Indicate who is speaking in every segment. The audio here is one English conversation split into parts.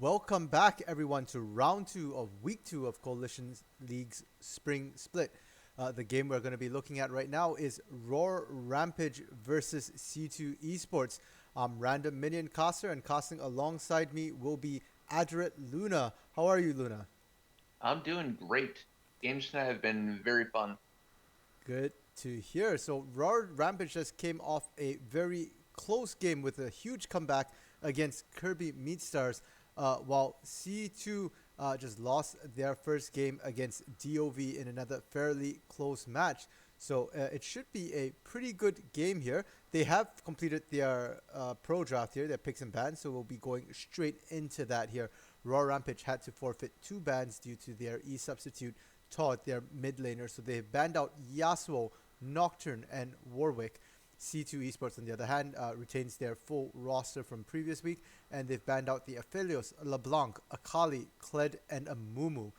Speaker 1: Welcome back, everyone, to round two of week two of Coalition League's Spring Split. The game we're going to be looking at right now is Rawr Rampage versus C2 Esports. I'm Random Minion Caster, and casting alongside me will be Adret Luna. How are you, Luna?
Speaker 2: I'm doing great. Games tonight have been very fun.
Speaker 1: Good to hear. So Rawr Rampage just came off a very close game with a huge comeback against Kirby Meatstars, while C2 just lost their first game against DOV in another fairly close match. So it should be a pretty good game here. They have completed their pro draft here, their picks and bans, so we'll be going straight into that here. Rawr Rampage had to forfeit 2 bans due to their E-substitute Todd, their mid laner, so they've banned out Yasuo, Nocturne, and Warwick. C2 Esports, on the other hand, retains their full roster from previous week, and they've banned out the Aphelios, LeBlanc, Akali, Kled, and Amumu.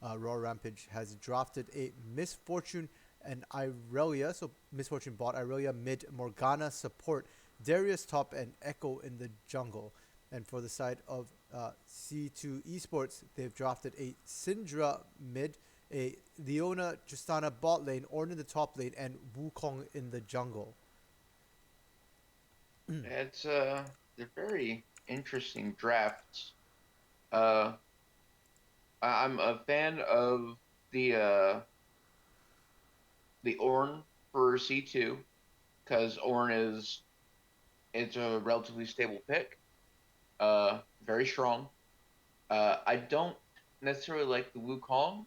Speaker 1: Rawr Rampage has drafted a Misfortune and Irelia, so Misfortune bought Irelia mid, Morgana support, Darius top, and Echo in the jungle. And for the side of C2 Esports, they've drafted a Syndra mid, a Leona Justana bot lane, Ornn in the top lane, and Wukong in the jungle.
Speaker 2: It's they're very interesting drafts. Uh, I'm a fan of the uh the Ornn for C2 because Ornn is it's a relatively stable pick. Very strong. I don't necessarily like the Wukong.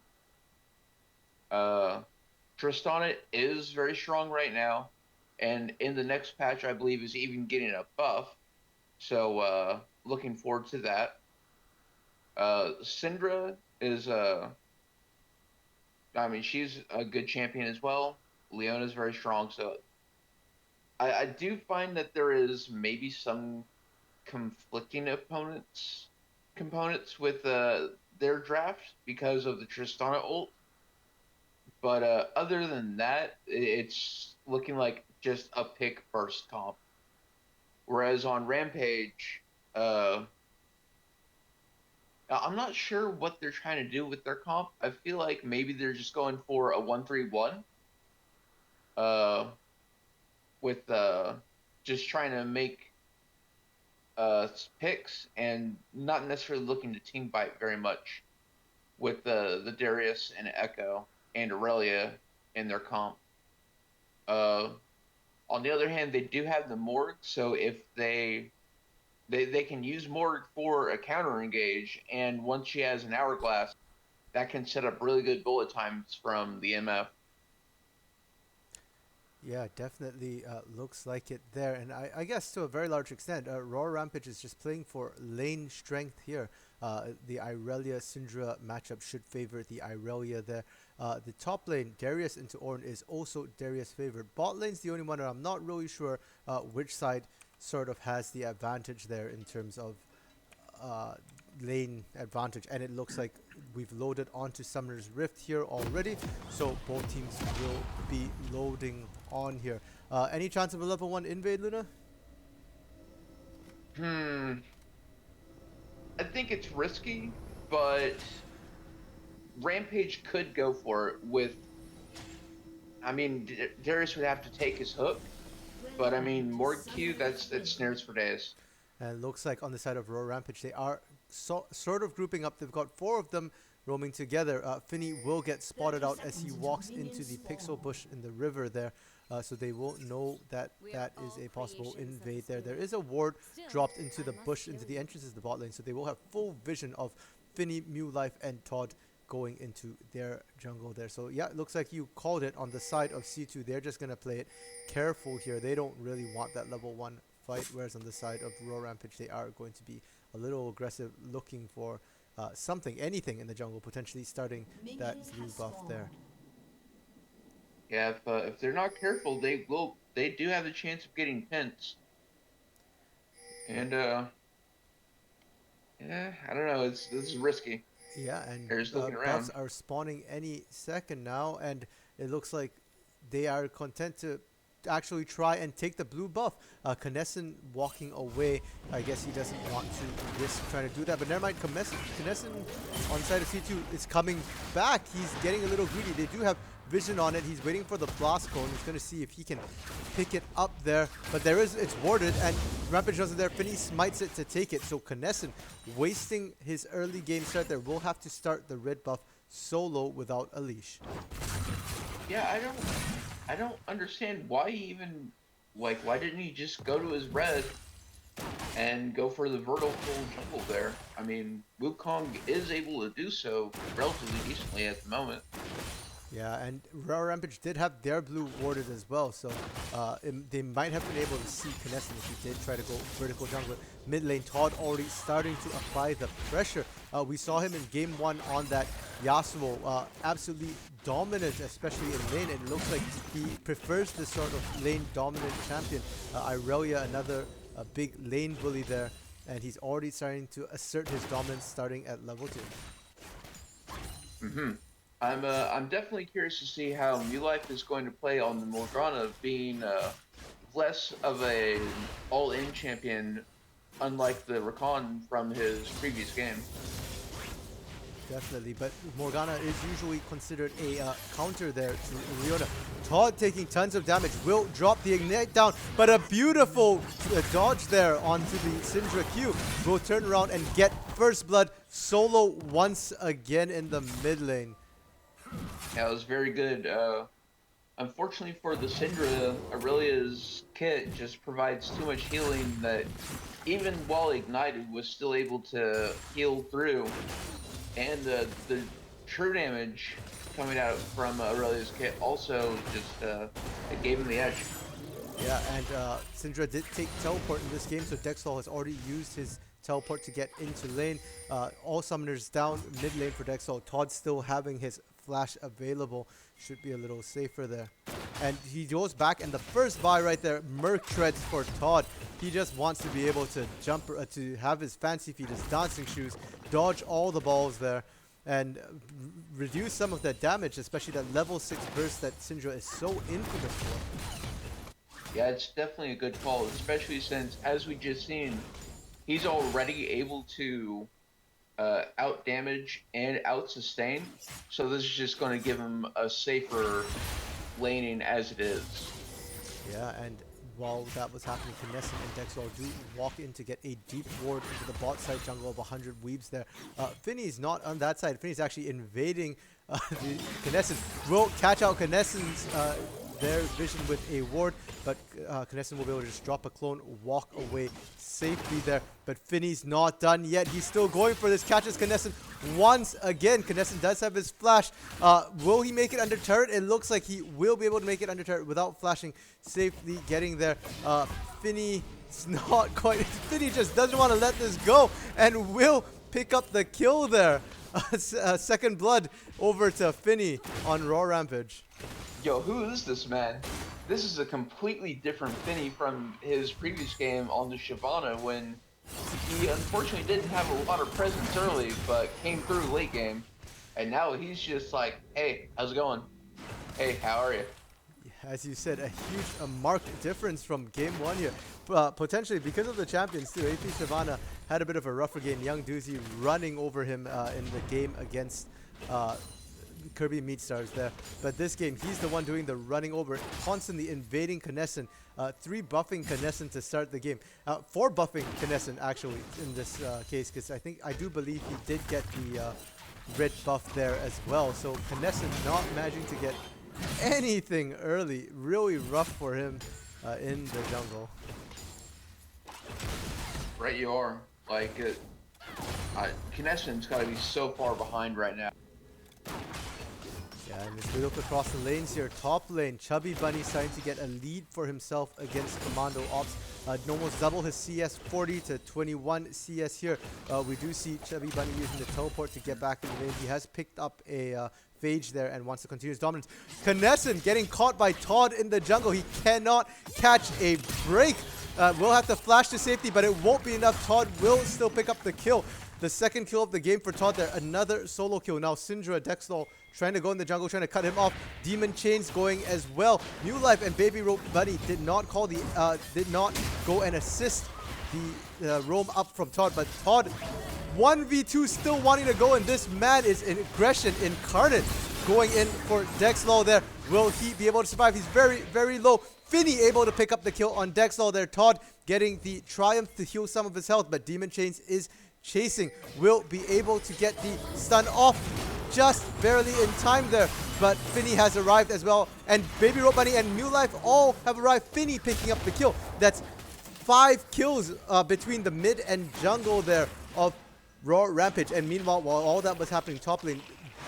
Speaker 2: Uh, Tristana is very strong right now, and in the next patch, I believe is even getting a buff. So looking forward to that. Syndra is I mean she's a good champion as well. Leona's very strong, so I do find that there is maybe some conflicting opponents components with their draft because of the Tristana ult. But other than that, it's looking like just a pick first comp. Whereas on Rampage, I'm not sure what they're trying to do with their comp. I feel like maybe they're just going for a 1-3-1 uh, with just trying to make picks and not necessarily looking to team fight very much with the Darius and Echo and Aurelia in their comp. Uh, on the other hand, they do have the Morgue, so if they can use Morgue for a counter engage, and once she has an hourglass, that can set up really good bullet times from the MF.
Speaker 1: Yeah, definitely looks like it there. And I guess to a very large extent, Rawr Rampage is just playing for lane strength here. The Irelia Syndra matchup should favor the Irelia there. The top lane, Darius into Ornn, is also Darius' favorite. Bot lane's the only one that I'm not really sure which side sort of has the advantage there in terms of uh, lane advantage, and it looks like we've loaded onto Summoner's Rift here already, so both teams will be loading on here. Any chance of a level 1 invade, Luna?
Speaker 2: Hmm, I think it's risky, but Rampage could go for it with. I mean, Darius would have to take his hook, but I mean, Morgue Q, that's snares for days.
Speaker 1: And it looks like on the side of Rawr Rampage, they are sort of grouping up. They've got 4 of them roaming together. Finny will get spotted out as he walks into the pixel bush in the river there. So they won't know that that is a possible invade there. There is a ward dropped into the bush, into the entrances of the bot lane. So they will have full vision of Finny, Mew Life, and Todd going into their jungle there. So yeah, it looks like you called it on the side of C2. They're just going to play it careful here. They don't really want that level 1 fight, whereas on the side of Rawr Rampage, they are going to be a little aggressive, looking for something, anything in the jungle, potentially starting that blue buff there.
Speaker 2: Yeah, if they're not careful, they do have the chance of getting pinched.
Speaker 1: Yeah,
Speaker 2: And yeah, I don't know. This is risky.
Speaker 1: yeah, and
Speaker 2: They're just looking
Speaker 1: buffs
Speaker 2: around.
Speaker 1: are spawning any second now, and it looks like they are content to actually try and take the blue buff. Knesset walking away. I guess he doesn't want to risk trying to do that. But never mind, Knesset on side of C2 is coming back. He's getting a little greedy. They do have vision on it. He's waiting for the blast cone. He's going to see if he can pick it up there. But it's warded, and Rampage wasn't there. Finny smites it to take it. So Knesset wasting his early game start there. Will have to start the red buff solo without a leash.
Speaker 2: Yeah, I don't understand why he even, like, why didn't he just go to his red and go for the vertical jungle there? I mean, Wukong is able to do so relatively decently at the moment.
Speaker 1: Yeah, and Rawr Rampage did have their blue warded as well, so they might have been able to see Knesset if he did try to go vertical jungle. Mid lane, Todd already starting to apply the pressure. We saw him in game 1 on that Yasuo, absolutely dominant, especially in lane. It looks like he prefers this sort of lane dominant champion. Irelia, another big lane bully there, and he's already starting to assert his dominance starting at level 2.
Speaker 2: Mm-hmm. I'm definitely curious to see how New Life is going to play on the Morgana, being less of a all-in champion, unlike the Rakan from his previous game.
Speaker 1: Definitely, but Morgana is usually considered a counter there to Leona. Todd taking tons of damage, will drop the ignite down, but a beautiful dodge there onto the Syndra Q. Will turn around and get first blood solo once again in the mid lane.
Speaker 2: Yeah, it was very good. Unfortunately for the Syndra, Aurelia's kit just provides too much healing that even while ignited was still able to heal through. And the true damage coming out from Aurelia's kit also just it gave him the edge.
Speaker 1: Yeah, and Syndra did take teleport in this game, so Dexol has already used his teleport to get into lane. All summoners down mid lane for Dexol. Todd still having his flash available. Should be a little safer there. And he goes back, and the first buy right there, Merc Treads for Todd. He just wants to be able to jump, to have his fancy feet, his dancing shoes, dodge all the balls there, and reduce some of that damage, especially that level 6 burst that Syndra is so infamous for.
Speaker 2: Yeah, it's definitely a good call, especially since, as we just seen, he's already able to out damage and out sustain, so this is just going to give him a safer laning as it is.
Speaker 1: Yeah, and while that was happening, Knesset and Dexol do walk in to get a deep ward into the bot side jungle of 100 weebs there. Finny's not on that side. Finny's actually invading the Knesset. Will catch out Knesset's their vision with a ward, but Knesset will be able to just drop a clone, walk away safely there. But Finny's not done yet. He's still going for this. Catches Knesset once again. Knesset does have his flash. Will he make it under turret? It looks like he will be able to make it under turret without flashing, safely getting there. Finny's not quite. Finny just doesn't want to let this go and will pick up the kill there. Second blood over to Finny on Rawr Rampage.
Speaker 2: Yo, who is this man? This is a completely different Finny from his previous game on the Shyvana, when he unfortunately didn't have a lot of presence early, but came through late game. And now he's just like, hey, how's it going? Hey, how are you?
Speaker 1: As you said, a huge, marked difference from game 1 here. Potentially because of the champions too. AP Shyvana had a bit of a rougher game. Young Doozy running over him in the game against Kirby Meatstars there. But this game, he's the one doing the running over, constantly invading Knesset. 3 buffing Knesset to start the game. 4 buffing Knesset actually in this case, because I do believe he did get the red buff there as well. So Knesset not managing to get anything early. Really rough for him in the jungle.
Speaker 2: Right, you are. Like, Knesset's got to be so far behind right now.
Speaker 1: Yeah, and as we look across the lanes here, top lane, Chubby Bunny starting to get a lead for himself against Commando Ops. Almost double his CS, 40 to 21 CS here. We do see Chubby Bunny using the teleport to get back in the lane. He has picked up a Phage there and wants to continue his dominance. Knesset getting caught by Todd in the jungle. He cannot catch a break. will have to flash to safety, but it won't be enough. Todd will still pick up the kill. The second kill of the game for Todd there. Another solo kill. Now Syndra, Dexlo trying to go in the jungle, trying to cut him off. Demon Chains going as well. New Life and Baby Rope Buddy did not call the did not go and assist the roam up from Todd, but Todd 1v2 still wanting to go, and this man is in aggression incarnate. Going in for Dexlo there. Will he be able to survive? He's very, very low. Finny able to pick up the kill on Dexlo there. Todd getting the triumph to heal some of his health, but Demon Chains is chasing. Will be able to get the stun off just barely in time there, but Finny has arrived as well, and Baby Rope Bunny and New Life all have arrived. Finny picking up the kill. That's 5 kills between the mid and jungle there of Rawr Rampage. And meanwhile, while all that was happening top lane,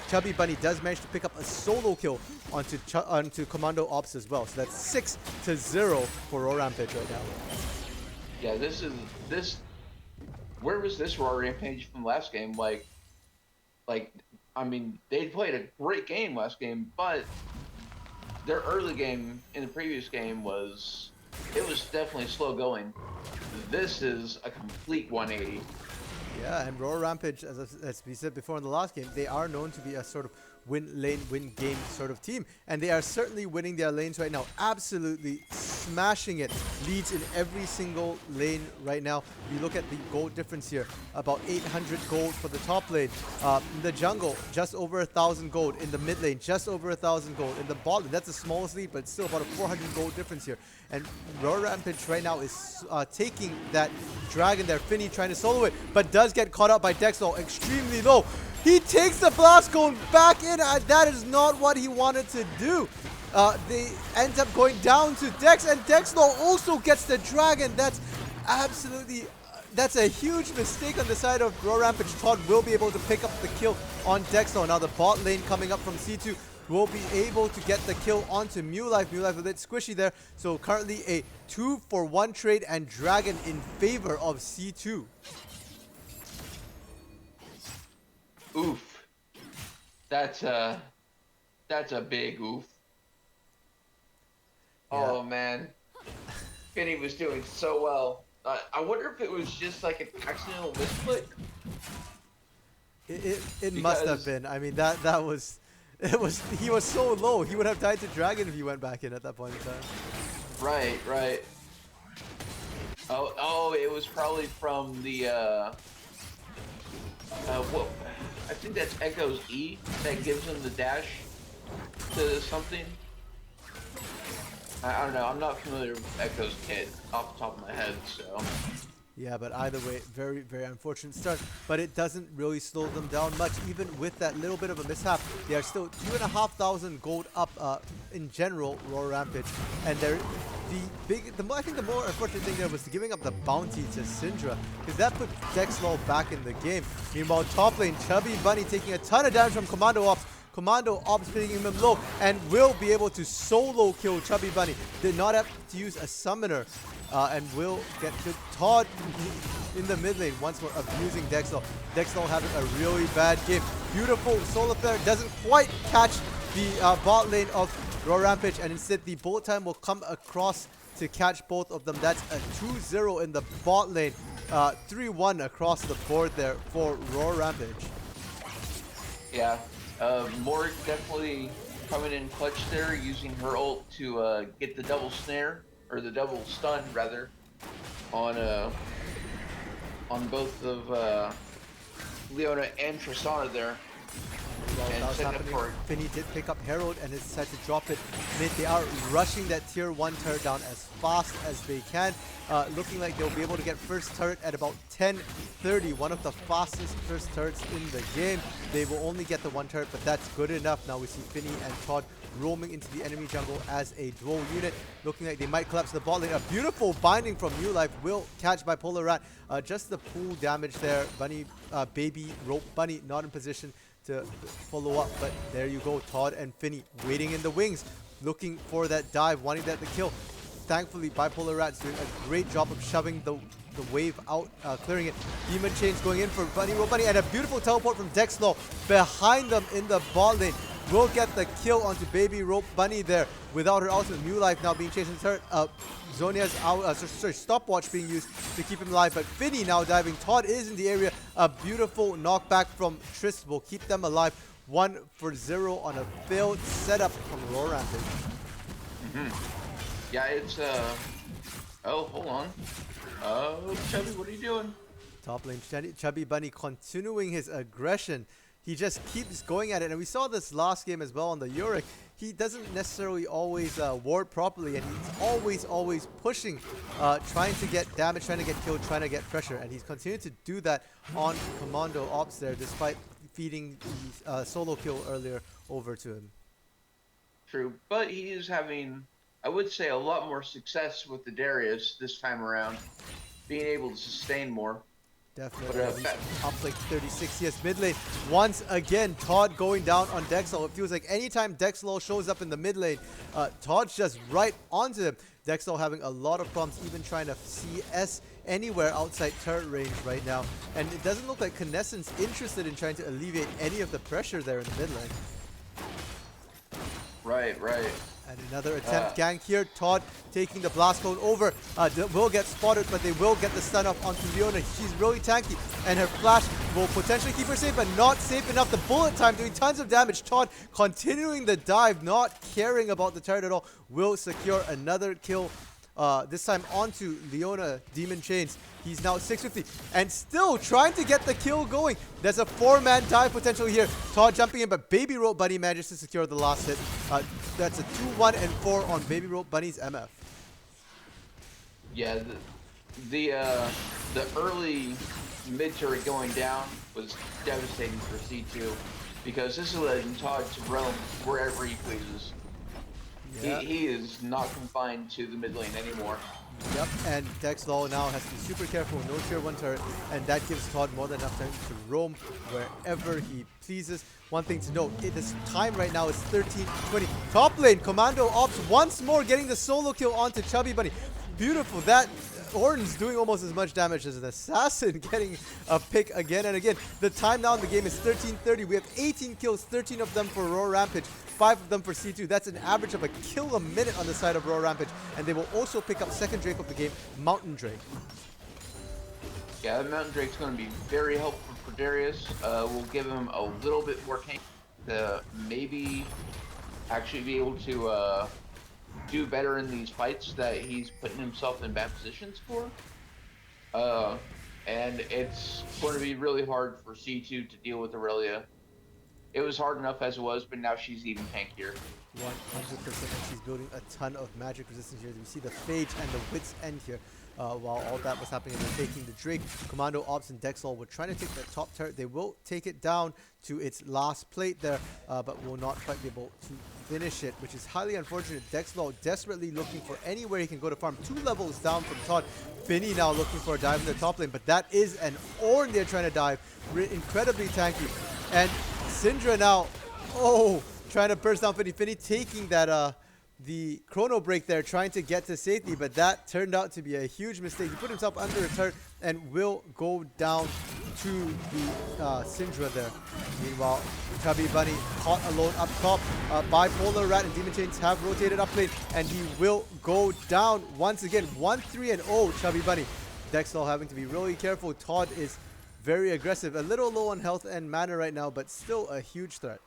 Speaker 1: Chubby Bunny does manage to pick up a solo kill onto Commando Ops as well. So that's 6-0 for Rawr Rampage right now.
Speaker 2: Yeah, this. Where was this Rawr Rampage from last game? Like, I mean, they played a great game last game, but their early game in the previous game was definitely slow going. This is a complete 180.
Speaker 1: Yeah, and Rawr Rampage, as we said before in the last game, they are known to be a sort of win lane, win game sort of team. And they are certainly winning their lanes right now. Absolutely smashing it. Leads in every single lane right now. You look at the gold difference here. About 800 gold for the top lane. In the jungle, just over 1,000 gold. In the mid lane, just over 1,000 gold. In the bot lane, that's the smallest lead, but it's still about a 400 gold difference here. And Rawr Rampage right now is taking that dragon there. Finny trying to solo it, but does get caught up by Dexlo. Extremely low. He takes the blast cone back in. That is not what he wanted to do. They end up going down to Dex, and Dexlo also gets the dragon. That's absolutely... that's a huge mistake on the side of Rawr Rampage. Todd will be able to pick up the kill on Dexlo. Now the bot lane coming up from C2 will be able to get the kill onto Mew Life. Mew Life a bit squishy there. So currently a 2-for-1 trade and dragon in favor of C2.
Speaker 2: Oof. That's a big oof.
Speaker 1: Yeah.
Speaker 2: Oh man. Finny was doing so well. I wonder if it was just like an accidental misclick.
Speaker 1: It must have been. I mean that was he was so low. He would have died to dragon if he went back in at that point in time.
Speaker 2: Right. Oh, it was probably from the what? I think that's Echo's E that gives him the dash to something. I don't know. I'm not familiar with Echo's kit off the top of my head, so.
Speaker 1: Yeah, but either way, very, very unfortunate start. But it doesn't really slow them down much. Even with that little bit of a mishap, they are still 2,500 gold up in general, Rawr Rampage. And they're I think the more unfortunate thing there was giving up the bounty to Syndra, because that put Dexlo back in the game. Meanwhile, top lane, Chubby Bunny taking a ton of damage from Commando Ops. Commando Ops hitting him low and will be able to solo kill Chubby Bunny. Did not have to use a summoner and will get to Todd in the mid lane once more, abusing Dexlo. Dexlo having a really bad game. Beautiful solo flare, doesn't quite catch the bot lane of Rawr Rampage, and instead the bullet time will come across to catch both of them. That's a 2-0 in the bot lane. 3-1 across the board there for Rawr Rampage.
Speaker 2: Yeah. Morg definitely coming in clutch there, using her ult to get the double snare, or the double stun rather, on both of Leona and Tristana there.
Speaker 1: That was happening. Finny did pick up Herald and has decided to drop it mid. They are rushing that tier 1 turret down as fast as they can. Looking like they'll be able to get first turret at about 10:30. One of the fastest first turrets in the game. They will only get the 1 turret, but that's good enough. Now we see Finny and Todd roaming into the enemy jungle as a dual unit. Looking like they might collapse the bot lane. A beautiful binding from New Life will catch Bipolar Rat. Just the pool damage there. Bunny, Baby Rope Bunny not in position to follow up, but there you go. Todd and Finny waiting in the wings, looking for that dive, wanting that to kill. Thankfully, Bipolar Rat's doing a great job of shoving the wave out, clearing it. Demon Chains going in for Bunny Rope Bunny, and a beautiful teleport from Dexlo behind them in the bot lane. will get the kill onto Baby Rope Bunny there without her ultimate. New Life now being chased in turret. Zonia's out, stopwatch being used to keep him alive, but Finny now diving. Todd is in the area. A beautiful knockback from Triss will keep them alive. 1-0 on a failed setup from Rawr Rampage.
Speaker 2: Yeah, it's oh, hold on. Oh, Chubby, what are you doing?
Speaker 1: Top lane, Chubby Bunny continuing his aggression. He just keeps going at it, and we saw this last game as well on the Yorick. He doesn't necessarily always ward properly, and he's always pushing, trying to get damage, trying to get killed, trying to get pressure, and he's continued to do that on Commando Ops there, despite feeding the solo kill earlier over to him.
Speaker 2: True, but he is having, I would say, a lot more success with the Darius this time around, being able to sustain more.
Speaker 1: Definitely. Up like 36. Yes, mid lane. Once again, Todd going down on Dexel. It feels like anytime Dexel shows up in the mid lane, Todd's just right onto him. Dexel having a lot of problems even trying to CS anywhere outside turret range right now. And it doesn't look like Knessen's interested in trying to alleviate any of the pressure there in the mid lane.
Speaker 2: Right.
Speaker 1: And another attempt gank here. Todd taking the blast cone over. Will get spotted, but they will get the stun up onto Leona. She's really tanky, and her flash will potentially keep her safe, but not safe enough. The bullet time doing tons of damage. Todd continuing the dive, not caring about the turret at all. Will secure another kill. This time onto Leona Demon Chains. He's now 650 and still trying to get the kill going. There's a 4-man dive potential here. Todd jumping in, but Baby Rope Bunny manages to secure the last hit. That's a 2-1 and 4 on Baby Rope Bunny's MF.
Speaker 2: Yeah, the early mid turret going down was devastating for C2 because this is letting Todd to roam wherever he pleases. Yeah. He is not confined to the mid lane anymore.
Speaker 1: Yep, and Dexlaw now has to be super careful, no tier 1 turret, and that gives Todd more than enough time to roam wherever he pleases. One thing to note, this time right now is 13-20. Top lane, Commando Ops once more getting the solo kill onto Chubby Bunny. Beautiful. That Orton's doing almost as much damage as an assassin, getting a pick again and again. The time now in the game is 13:30. We have 18 kills, 13 of them for Rawr Rampage, 5 of them for C2. That's an average of a kill a minute on the side of Rawr Rampage. And they will also pick up second Drake of the game, Mountain Drake.
Speaker 2: Yeah, the Mountain Drake's going to be very helpful for Darius. We'll give him a little bit more tank to maybe actually be able to do better in these fights that he's putting himself in bad positions for. And it's going to be really hard for C2 to deal with Aurelia. It was hard enough as it was, but now she's even tankier.
Speaker 1: 100%, and she's building a ton of magic resistance here. We see the Phage and the Wit's End here. While all that was happening, they're taking the Drake. Commando Ops and Dexol were trying to take the top turret. They will take it down to its last plate there, but will not quite be able to finish it, which is highly unfortunate. Dexol desperately looking for anywhere he can go to farm. 2 levels down from Todd. Finny now looking for a dive in the top lane, but that is an Ornn they're trying to dive. Incredibly tanky. And Syndra now, trying to burst down Finny. Finny taking that the chrono break there, trying to get to safety, but that turned out to be a huge mistake. He put himself under a turret and will go down to the Syndra there. Meanwhile, Chubby Bunny caught alone up top. Bipolar Rat and Demon Chains have rotated up lane, and he will go down once again. 1-3-0 Chubby Bunny. Dexel having to be really careful. Todd is very aggressive, a little low on health and mana right now, but still a huge threat.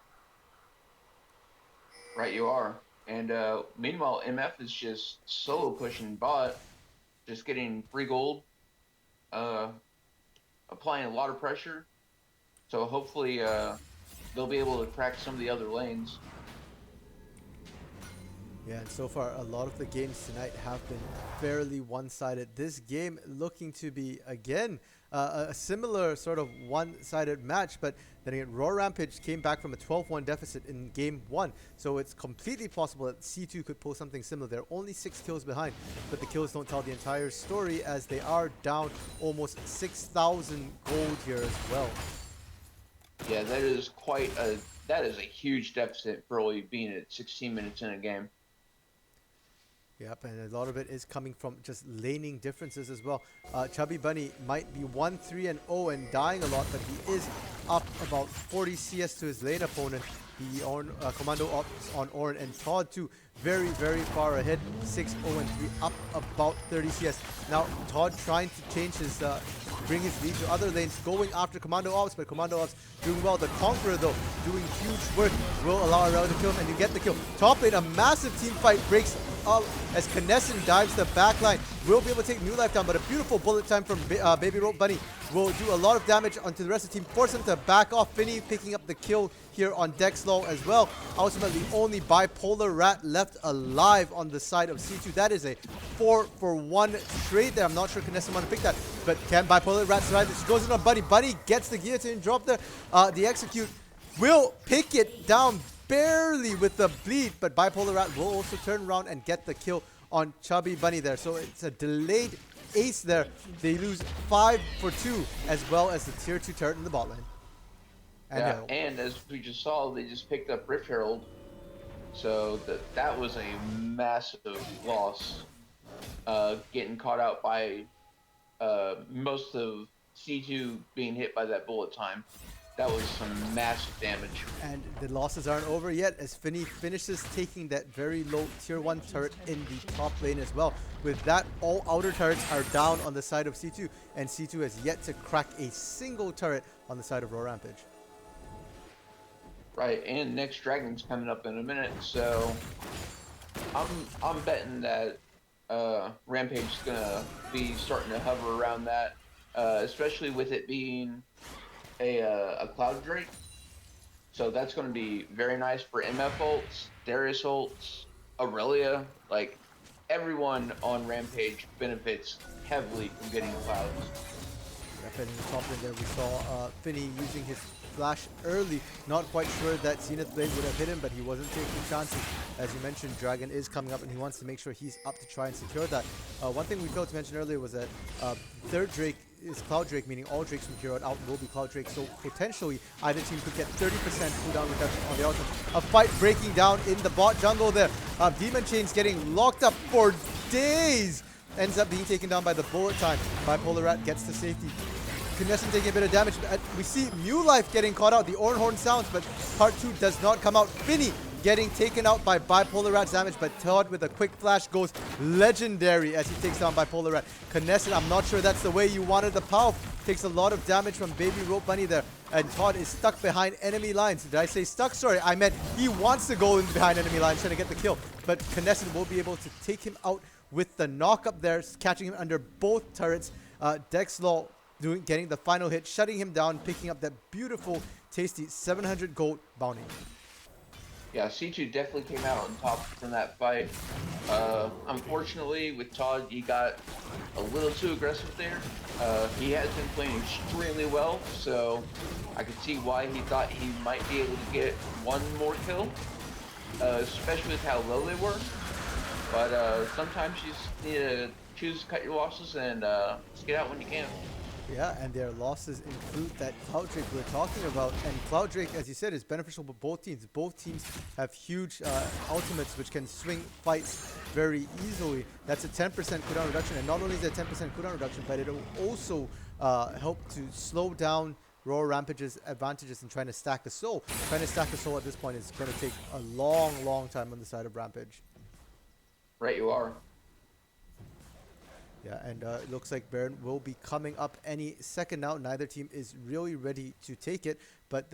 Speaker 2: Right, you are. And meanwhile, MF is just solo pushing bot, just getting free gold, applying a lot of pressure. So hopefully they'll be able to crack some of the other lanes.
Speaker 1: Yeah, and so far a lot of the games tonight have been fairly one-sided. This game looking to be, again, a similar sort of one-sided match, but then again, Rawr Rampage came back from a 12-1 deficit in game 1, so it's completely possible that C2 could pull something similar. They're only 6 kills behind, but the kills don't tell the entire story as they are down almost 6,000 gold here as well.
Speaker 2: Yeah, that is a huge deficit for only being at 16 minutes in a game.
Speaker 1: Yep, and a lot of it is coming from just laning differences as well. Chubby Bunny might be 1-3-0 and dying a lot, but he is up about 40 CS to his lane opponent. The Commando Ops on Ornn, and Todd too, very, very far ahead, 6-0-3, up about 30 CS. Now Todd trying to change his, bring his lead to other lanes, going after Commando Ops, but Commando Ops doing well. The Conqueror though, doing huge work, will allow Rawr to kill him, and you get the kill. Top lane, a massive team fight breaks up as Knesset dives the backline. Will be able to take New Life down, but a beautiful bullet time from Baby Rope Bunny will do a lot of damage onto the rest of the team, force him to back off. Finny picking up the kill here on Dexlaw as well. Ultimately, only Bipolar Rat left alive on the side of C2. That is a 4-for-1 trade there. I'm not sure Knesset want to pick that, but can Bipolar Rat survive this? Goes in on Bunny. Bunny gets the guillotine drop there. The execute will pick it down barely with the bleed, but Bipolar Rat will also turn around and get the kill on Chubby Bunny there. So it's a delayed ace there. They lose 5-for-2, as well as the tier 2 turret in the bot lane. And,
Speaker 2: and as we just saw, they just picked up Rift Herald, so that was a massive loss. Getting caught out by most of C2 being hit by that bullet time. That was some massive damage.
Speaker 1: And the losses aren't over yet, as Finny finishes taking that very low tier 1 turret in the top lane as well. With that, all outer turrets are down on the side of C2, and C2 has yet to crack a single turret on the side of Rawr Rampage.
Speaker 2: Right, and next Dragon's coming up in a minute, so I'm betting that Rampage is gonna be starting to hover around that, especially with it being a Cloud Drake. So that's going to be very nice for MF ults, Darius ults, Aurelia. Like, everyone on Rampage benefits heavily from getting clouds.
Speaker 1: In the top lane there, we saw Finny using his flash early. Not quite sure that Zenith Blade would have hit him, but he wasn't taking chances. As you mentioned, Dragon is coming up, and he wants to make sure he's up to try and secure that. One thing we failed to mention earlier was that third Drake is Cloud Drake, meaning all Drakes from here on out will be Cloud Drake. So potentially either team could get 30% cooldown reduction on the ultimate. A fight breaking down in the bot jungle there. Demon Chains getting locked up for days. Ends up being taken down by the bullet time. Bipolar Rat gets to safety. Knesset taking a bit of damage. We see New Life getting caught out. The Ornn Horn sounds, but part 2 does not come out. Finny getting taken out by Bipolar Rat's damage, but Todd with a quick flash goes legendary as he takes down Bipolar Rat. Knesset, I'm not sure that's the way you wanted the power. Takes a lot of damage from Baby Rope Bunny there, and Todd is stuck behind enemy lines. Did I say stuck? Sorry, I meant he wants to go in behind enemy lines trying to get the kill, but Knesset will be able to take him out with the knock up there, catching him under both turrets. Dexlaw getting the final hit, shutting him down, picking up that beautiful, tasty 700 gold bounty.
Speaker 2: Yeah, C2 definitely came out on top from that fight. Unfortunately, with Todd, he got a little too aggressive there. He has been playing extremely well, so I could see why he thought he might be able to get one more kill, especially with how low they were. But sometimes you just need to choose to cut your losses and just get out when you can.
Speaker 1: Yeah, and their losses include that Cloud Drake we're talking about. And Cloud Drake, as you said, is beneficial for both teams. Both teams have huge ultimates which can swing fights very easily. That's a 10% cooldown reduction. And not only is it a 10% cooldown reduction, but it will also help to slow down Rawr Rampage's advantages in trying to stack a soul. Trying to stack a soul at this point is going to take a long, long time on the side of Rampage.
Speaker 2: Right, you are.
Speaker 1: Yeah, and it looks like Baron will be coming up any second now. Neither team is really ready to take it, but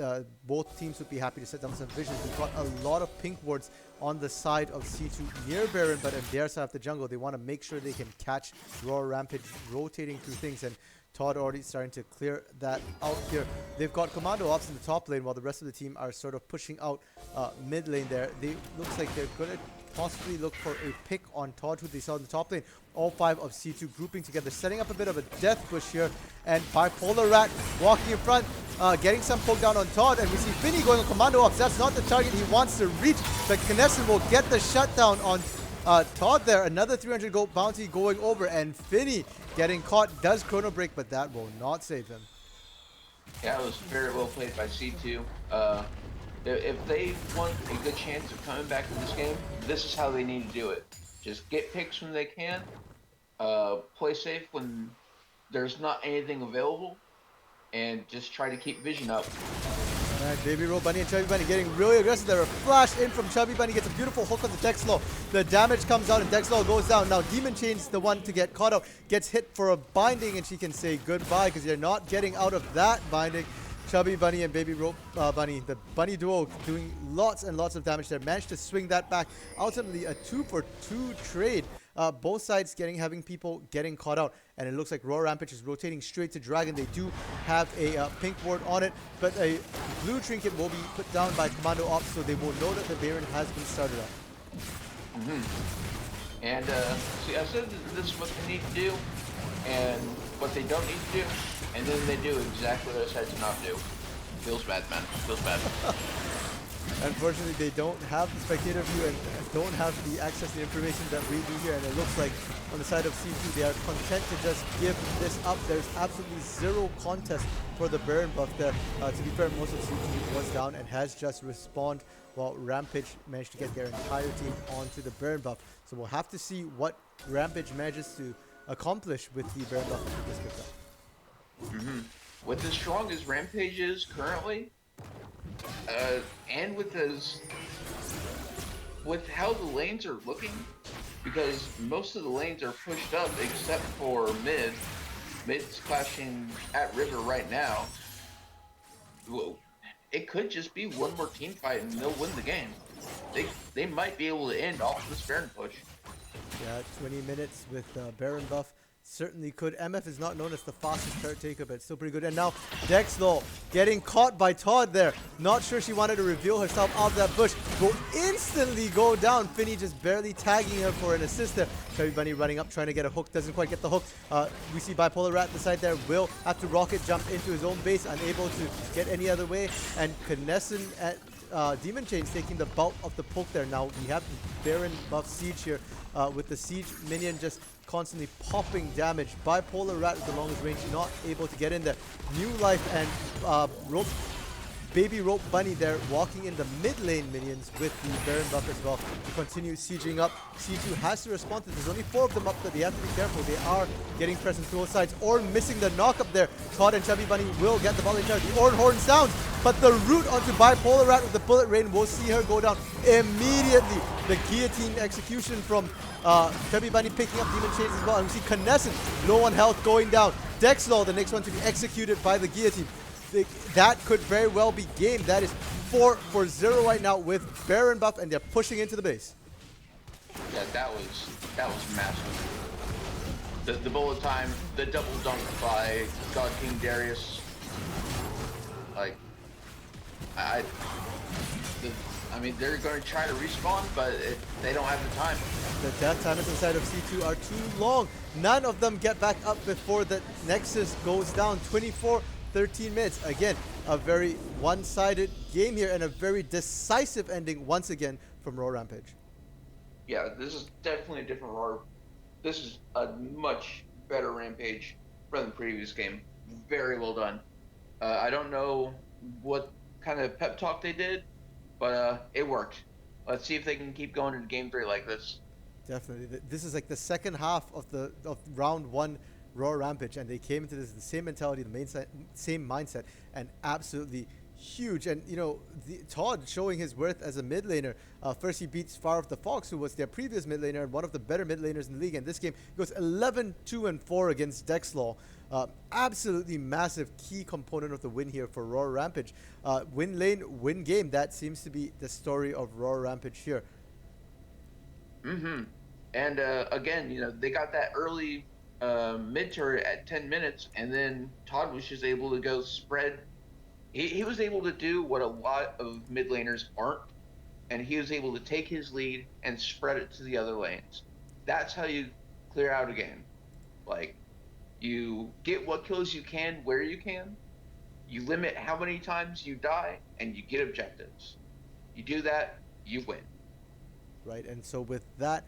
Speaker 1: both teams would be happy to set down some visions. We've got a lot of pink wards on the side of C2 near Baron, but on their side of the jungle, they want to make sure they can catch Rawr Rampage rotating through things, and Todd already starting to clear that out here. They've got Commando Ops in the top lane, while the rest of the team are sort of pushing out mid lane there. Looks like they're going to possibly look for a pick on Todd, who they saw in the top lane. All 5 of C2 grouping together, setting up a bit of a death push here, and Bipolar Rat walking in front, getting some poke down on Todd, and we see Finny going on Commando Ops. That's not the target he wants to reach, but Knesset will get the shutdown on Todd there. Another 300 gold bounty going over, and Finny getting caught, does chrono break, but that will not save him.
Speaker 2: Yeah, it was very well played by C2. If they want a good chance of coming back in this game, this is how they need to do it. Just get picks when they can, play safe when there's not anything available, and just try to keep vision up.
Speaker 1: And Baby Roll Bunny and Chubby Bunny getting really aggressive. There, a flash in from Chubby Bunny, gets a beautiful hook on the Dexlo. The damage comes out and Dexlo goes down. Now Demon Chain's the one to get caught out, gets hit for a binding, and she can say goodbye because you're not getting out of that binding. Chubby Bunny and Baby Rope Bunny, the Bunny duo, doing lots and lots of damage there. Managed to swing that back. Ultimately, a 2-for-2 trade. Both sides having people getting caught out. And it looks like Rawr Rampage is rotating straight to Dragon. They do have a pink ward on it, but a blue trinket will be put down by Commando Ops, so they will know that the Baron has been started up.
Speaker 2: And see, I said this is what they need to do and what they don't need to do, and then they do exactly what I said to not do. Feels bad, man. Feels bad.
Speaker 1: Unfortunately, they don't have the spectator view and don't have the access to the information that we do here. And it looks like on the side of C2, they are content to just give this up. There's absolutely zero contest for the Baron buff there. To be fair, most of C2 was down and has just respawned, while Rampage managed to get their entire team onto the Baron buff. So we'll have to see what Rampage manages to accomplish with the Baron buff that was picked up.
Speaker 2: With as strong as Rampage is currently, and with how the lanes are looking, because most of the lanes are pushed up except for mid. Mid's clashing at river right now. Well, it could just be one more team fight and they'll win the game. They might be able to end off this Baron push.
Speaker 1: Yeah, 20 minutes with Baron buff. Certainly could. MF is not known as the fastest turret taker, but it's still pretty good. And now Dexlo getting caught by Todd there. Not sure she wanted to reveal herself out of that bush. Will instantly go down. Finny just barely tagging her for an assist there. Chubby Bunny running up, trying to get a hook. Doesn't quite get the hook. We see Bipolar Rat at the side there. Will have to rocket jump into his own base, unable to get any other way. And Knesset at Demon Chains taking the bulk of the poke there. Now we have the Baron buff Siege here with the Siege minion just constantly popping damage. Bipolar Rat with the longest range, not able to get in there. New Life and Baby Rope Bunny there walking in the mid lane minions with the Baron buff as well to continue sieging up. C2 has to respond to this. There's only 4 of them up there. They have to be careful. They are getting present to both sides. Ornn missing the knock up there. Todd and Chubby Bunny will get the ball in charge. The Ornn horn sounds, but the root onto Bipolar Rat with the bullet rain will see her go down immediately. The guillotine execution from Chubby Bunny picking up Demon Chains as well. And we see Knesset low on health going down. Dexlo, the next one to be executed by the guillotine. That could very well be game. That is 4-0 right now with Baron buff, and they're pushing into the base.
Speaker 2: Yeah, that was massive. The bullet time, the double dunk by God King Darius. Like, I mean, they're going to try to respawn, but they don't have the time.
Speaker 1: The death timers inside of C2 are too long. None of them get back up before the Nexus goes down. 13 minutes. Again, a very one-sided game here and a very decisive ending once again from Rawr Rampage.
Speaker 2: Yeah, this is definitely a different Rawr. This is a much better Rampage from the previous game. Very well done. I don't know what kind of pep talk they did, but it worked. Let's see if they can keep going into game 3 like this.
Speaker 1: Definitely. This is like the second half of round 1 Rawr Rampage, and they came into this the same mentality, same mindset, and absolutely huge. And you know, Todd showing his worth as a mid laner. First he beats Far of the Fox, who was their previous mid laner and one of the better mid laners in the league. And this game he goes 11-2-4 against Dexlo. Absolutely massive key component of the win here for Rawr Rampage. Win lane, win game. That seems to be the story of Rawr Rampage here.
Speaker 2: And again, you know, they got that early mid turret at 10 minutes, and then Todd was just able to go spread. He was able to do what a lot of mid laners aren't, and he was able to take his lead and spread it to the other lanes. That's how you clear out a game. Like, you get what kills you can where you can, you limit how many times you die, and you get objectives. You do that, you win.
Speaker 1: Right, and so with that,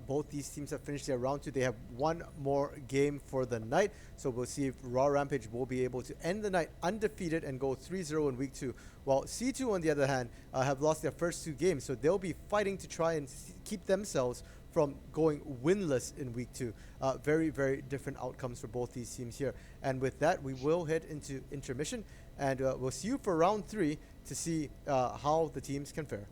Speaker 1: both these teams have finished their round 2. They have one more game for the night, so we'll see if Rawr Rampage will be able to end the night undefeated and go 3-0 in week 2, while C2 on the other hand have lost their first 2 games, so they'll be fighting to try and keep themselves from going winless in week 2. Very, very different outcomes for both these teams here. And with that, we will head into intermission, and we'll see you for round 3 to see how the teams can fare.